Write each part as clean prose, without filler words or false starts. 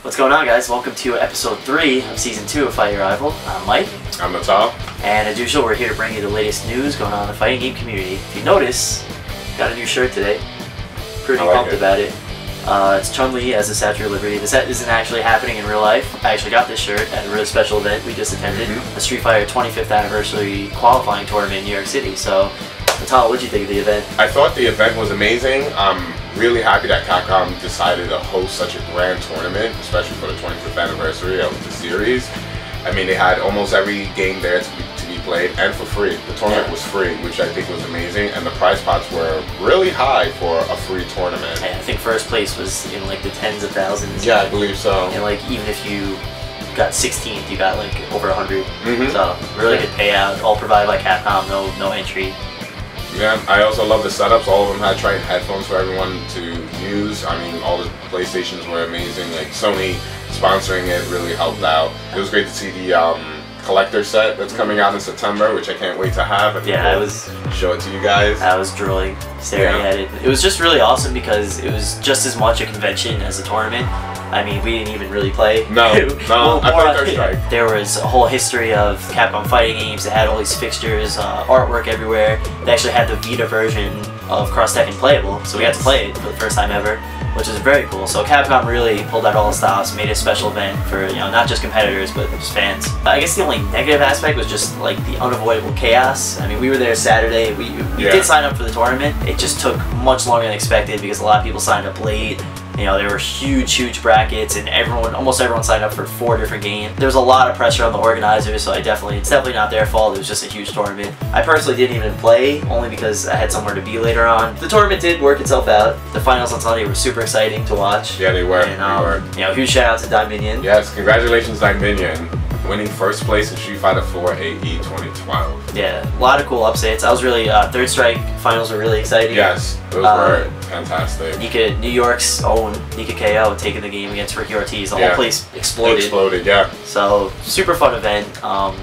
What's going on, guys? Welcome to episode 3 of season 2 of Fight Your Rival. I'm Mike. I'm Natal. And as usual, we're here to bring you the latest news going on in the fighting game community. If you notice, got a new shirt today. Pretty pumped about it. It's Chun-Li as the Statue of Liberty. This isn't actually happening in real life. I actually got this shirt at a really special event we just attended, the Street Fighter 25th anniversary qualifying tournament in New York City. So, Natal, what did you think of the event? I thought the event was amazing. I'm really happy that Capcom decided to host such a grand tournament, especially for the 25th anniversary of the series. I mean, they had almost every game there to be played, and for free. The tournament was free, which I think was amazing, and the prize pots were really high for a free tournament. I think first place was in like the tens of thousands. Yeah, I believe so. And like even if you got 16th, you got like over 100. So really good payout, all provided by Capcom, no entry. Yeah, I also love the setups. All of them had Triton headphones for everyone to use. I mean, all the PlayStations were amazing. Like Sony sponsoring it really helped out. It was great to see the collector set that's coming out in September, which I can't wait to have. Yeah, I was show it to you guys. I was drooling, staring at it. It was just really awesome because it was just as much a convention as a tournament. I mean, we didn't even really play. No, I played Third Strike. There was a whole history of Capcom fighting games. They had all these fixtures, artwork everywhere. They actually had the Vita version of Cross Tekken playable, so we got to play it for the first time ever, which is very cool. So Capcom really pulled out all the stops, made a special event for, you know, not just competitors, but just fans. I guess the only negative aspect was just like the unavoidable chaos. I mean, we were there Saturday. We did sign up for the tournament. It just took much longer than expected because a lot of people signed up late. You know, there were huge brackets, and almost everyone signed up for 4 different games. There was a lot of pressure on the organizers, so it's definitely not their fault. It was just a huge tournament. I personally didn't even play, only because I had somewhere to be later on. The tournament did work itself out. The finals on Sunday were super exciting to watch. Yeah, they were. And, you know, huge shout out to Dominion. Yes, congratulations, Dominion, winning first place in Street Fighter 4 AE 2012. Yeah, a lot of cool upsets. I was really, Third Strike finals were really exciting. Yes, those were fantastic. New York's own Nika KO taking the game against Ricky Ortiz. The whole place exploded. Yeah. So, super fun event.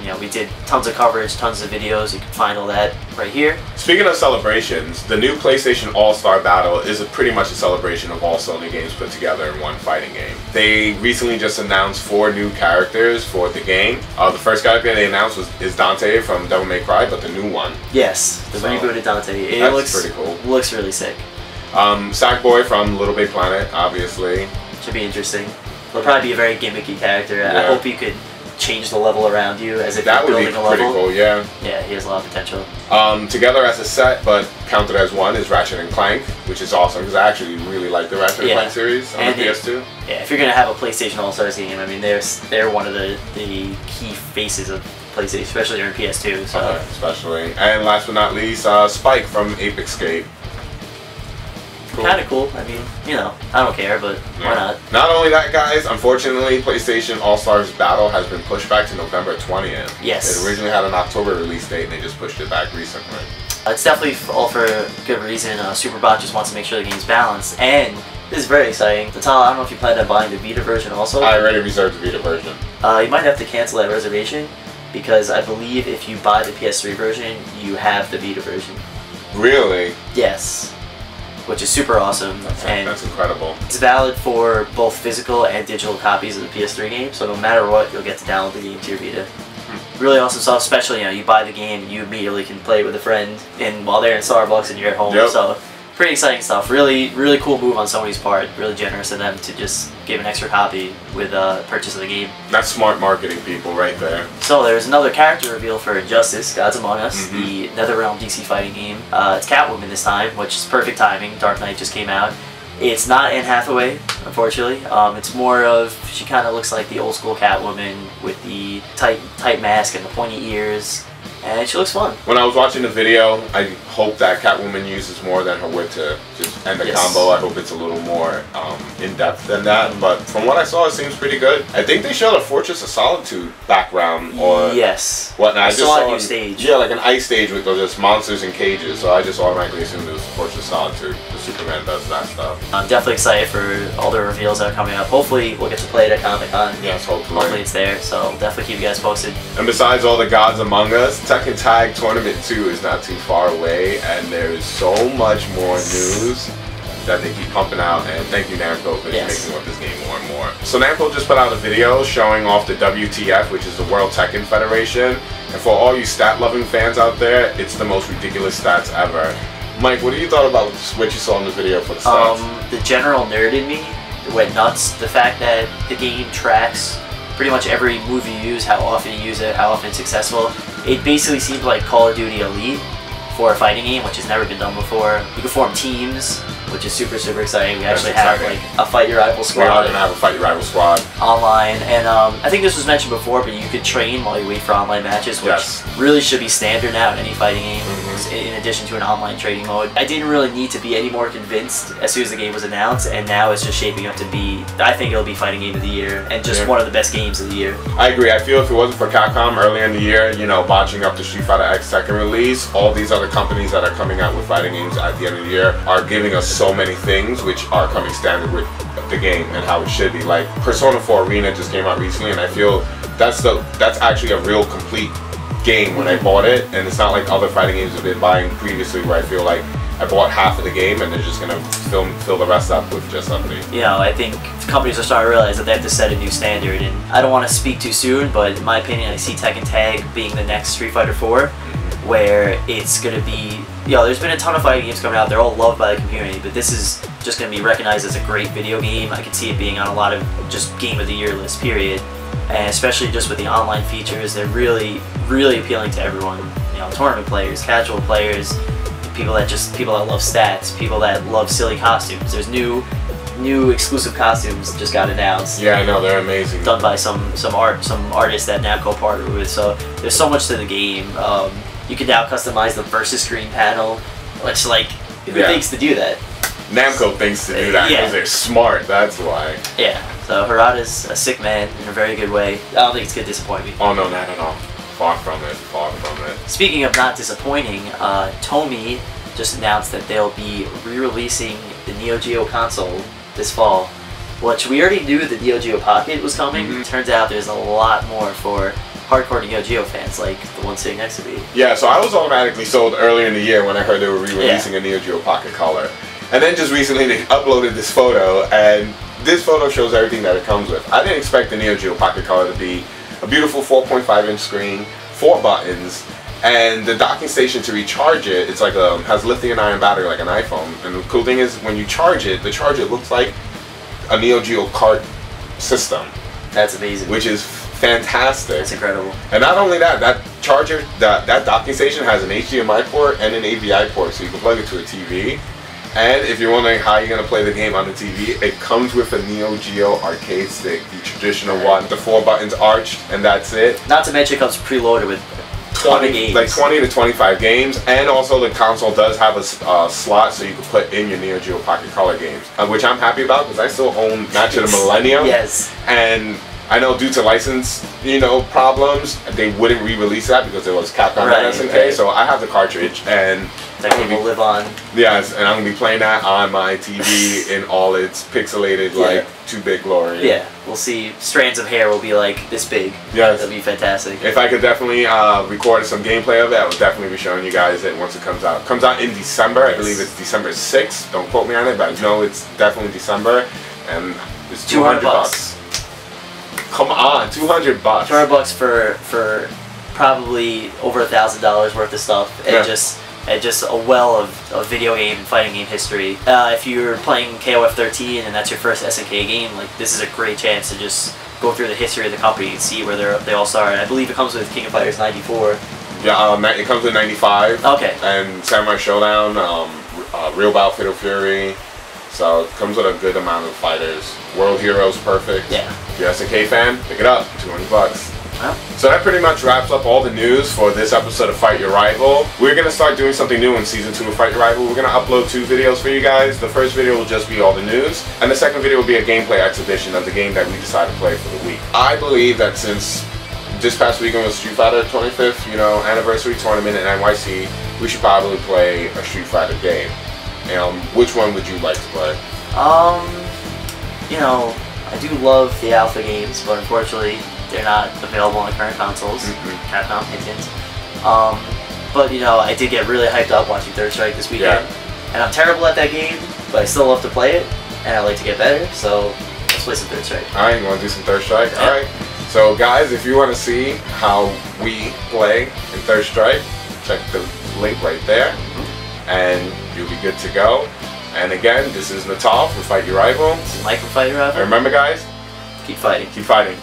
You know, we did tons of coverage, tons of videos. You can find all that right here. Speaking of celebrations, the new PlayStation All-Star Battle is pretty much a celebration of all Sony games put together in one fighting game. They recently just announced 4 new characters for the game. The first character they announced is Dante from Devil May Cry, but the new one. Yes, the rebooted Dante. It looks pretty cool. Looks really sick. Sackboy from Little Big Planet, obviously. Should be interesting. He'll probably be a very gimmicky character. Yeah. I hope you could change the level around you as if you're building a level. That would be pretty cool, yeah. Yeah, he has a lot of potential. Together as a set, but counted as one, is Ratchet and Clank, which is awesome because I actually really like the Ratchet and Clank series on the PS2. Yeah, if you're gonna have a PlayStation All-Stars game, I mean, they're one of the key faces of PlayStation, especially during PS2. So. Especially, and last but not least, Spike from Ape Escape. Cool. Kind of cool. I mean, you know, I don't care, but why not? Not only that, guys, unfortunately, PlayStation All-Stars Battle has been pushed back to November 20th. Yes. It originally had an October release date, and they just pushed it back recently. It's definitely all for good reason. Superbot just wants to make sure the game's balanced, and this is very exciting. Natal, I don't know if you plan on buying the Vita version also. I already reserved the Vita version. You might have to cancel that reservation, because I believe if you buy the PS3 version, you have the Vita version. Really? Yes. Which is super awesome. That's incredible. It's valid for both physical and digital copies of the PS3 game, so no matter what, you'll get to download the game to your Vita. Really awesome stuff, especially, you know, you buy the game, you immediately can play it with a friend while they're in Starbucks and you're at home. So pretty exciting stuff. Really cool move on Sony's part. Really generous of them to just give an extra copy with purchase of the game. That's smart marketing, people, right there. So there's another character reveal for Injustice, Gods Among Us, the NetherRealm DC fighting game. It's Catwoman this time, which is perfect timing. Dark Knight just came out. It's not Anne Hathaway, unfortunately. It's more of, she kind of looks like the old school Catwoman with the tight mask and the pointy ears. And she looks fun. When I was watching the video, I hope that Catwoman uses more than her whip to just end the combo. I hope it's a little more in-depth than that. But from what I saw, it seems pretty good. I think they showed a Fortress of Solitude background or whatnot. I just saw a new stage. Yeah, like an ice stage with just monsters in cages. So I just automatically assumed it was Fortress of Solitude. The Superman does that stuff. I'm definitely excited for all the reveals that are coming up. Hopefully we'll get to play it at Comic-Con. Yes, hopefully. Hopefully it's there. So definitely keep you guys posted. And besides all the Gods Among Us, Tekken Tag Tournament 2 is not too far away, and there is so much more news. that they keep pumping out, and thank you Namco for making up this game more and more. So Namco just put out a video showing off the WTF, which is the World Tekken Federation, and for all you stat-loving fans out there, it's the most ridiculous stats ever. Mike, what do you thought about what you saw in the video for the stats? The general nerd in me went nuts. The fact that the game tracks pretty much every move you use, how often you use it, how often it's successful. It basically seemed like Call of Duty Elite for a fighting game, which has never been done before. You can form teams, which is super, super exciting. We actually have like a Fight Your Rival squad. We are going to have a Fight Your Rival squad. Online, and I think this was mentioned before, but you could train while you wait for online matches, which really should be standard now in any fighting game, in addition to an online trading mode. I didn't really need to be any more convinced as soon as the game was announced, and now it's just shaping up to be, I think it'll be Fighting Game of the Year, and just one of the best games of the year. I agree. I feel if it wasn't for Capcom earlier in the year, you know, botching up the Street Fighter X Tekken release, all these other companies that are coming out with fighting games at the end of the year are giving us so many things which are coming standard with the game and how it should be. Like Persona 4 Arena just came out recently, and I feel that's actually a real complete game when I bought it, and it's not like other fighting games I've been buying previously where I feel like I bought half of the game and they're just gonna fill the rest up with just something. You know, I think companies are starting to realize that they have to set a new standard, and I don't want to speak too soon, but in my opinion, I see Tekken Tag being the next Street Fighter 4, where it's gonna be, you know, there's been a ton of fighting games coming out, they're all loved by the community, but this is just gonna be recognized as a great video game. I can see it being on a lot of just Game of the Year lists, period. And especially just with the online features, they're really, really appealing to everyone. You know, tournament players, casual players, people that love stats, people that love silly costumes. There's new exclusive costumes just got announced. Yeah, I know, they're amazing. Done by some artists that Namco partnered with. So there's so much to the game. You can now customize the versus screen panel, which, like, who thinks to do that? Namco thinks to do that because they're smart, that's why. Yeah, so Harada's a sick man in a very good way. I don't think it's going to disappoint me. Oh no, not at all. Far from it, far from it. Speaking of not disappointing, Tomy just announced that they'll be re-releasing the Neo Geo console this fall, which we already knew the Neo Geo Pocket was coming. Turns out there's a lot more for hardcore Neo Geo fans, like the one sitting next to me. Yeah, so I was automatically sold earlier in the year when I heard they were re-releasing a Neo Geo Pocket Color. And then just recently they uploaded this photo, and this photo shows everything that it comes with. I didn't expect the Neo Geo Pocket Color to be a beautiful 4.5-inch screen, 4 buttons, and the docking station to recharge it, it's like has lithium-ion battery like an iPhone. And the cool thing is when you charge it, the charger looks like a Neo Geo cart system. That's amazing. Which is fantastic. That's incredible. And not only that, that charger, that docking station has an HDMI port and an AVI port, so you can plug it to a TV. And if you're wondering how you're going to play the game on the TV, it comes with a Neo Geo arcade stick, the traditional one, the 4 buttons arched, and that's it. Not to mention it comes preloaded with 20 games. Like 20 to 25 games, and also the console does have a slot so you can put in your Neo Geo Pocket Color games, which I'm happy about because I still own Match of the Millennium. Yes. And I know due to license, you know, problems, they wouldn't re-release that because it was Capcom and SNK, so I have the cartridge, and that game will live on. Yes, and I'm going to be playing that on my TV in all its pixelated, like, 2-bit glory. Yeah, we'll see strands of hair will be like this big. Yes. That'll be fantastic. If I could definitely record some gameplay of it, I would definitely be showing you guys it once it comes out. It comes out in December, I believe it's December 6th, don't quote me on it, but I know it's definitely December, and it's 200 bucks. Come on, 200 bucks. 200 bucks for probably over $1,000 worth of stuff, and just a well of video game and fighting game history. If you're playing KOF 13 and that's your first SNK game, like, this is a great chance to just go through the history of the company and see where they all started. I believe it comes with King of Fighters 94. Yeah, it comes with 95. Okay. And Samurai Showdown, Real Battle Fatal Fury. So it comes with a good amount of fighters. World Heroes, perfect. Yeah. If you're a SNK fan, pick it up. 200 bucks. Well. So that pretty much wraps up all the news for this episode of Fight Your Rival. We're going to start doing something new in Season 2 of Fight Your Rival. We're going to upload 2 videos for you guys. The first video will just be all the news, and the second video will be a gameplay exhibition of the game that we decided to play for the week. I believe that since this past weekend was Street Fighter 25th, you know, anniversary tournament in NYC, we should probably play a Street Fighter game. Which one would you like to play? You know, I do love the alpha games, but unfortunately they're not available on current consoles. Capcom, hint. But you know, I did get really hyped up watching Third Strike this weekend, and I'm terrible at that game, but I still love to play it, and I like to get better, so let's play some Third Strike. Alright, you want to do some Third Strike? Yep. Alright. So guys, if you want to see how we play in Third Strike, check the link right there, and you'll be good to go. And again, this is Natal from Fight Your Rival. This is Mike from Fight Your Rival. And remember guys, keep fighting. keep fighting.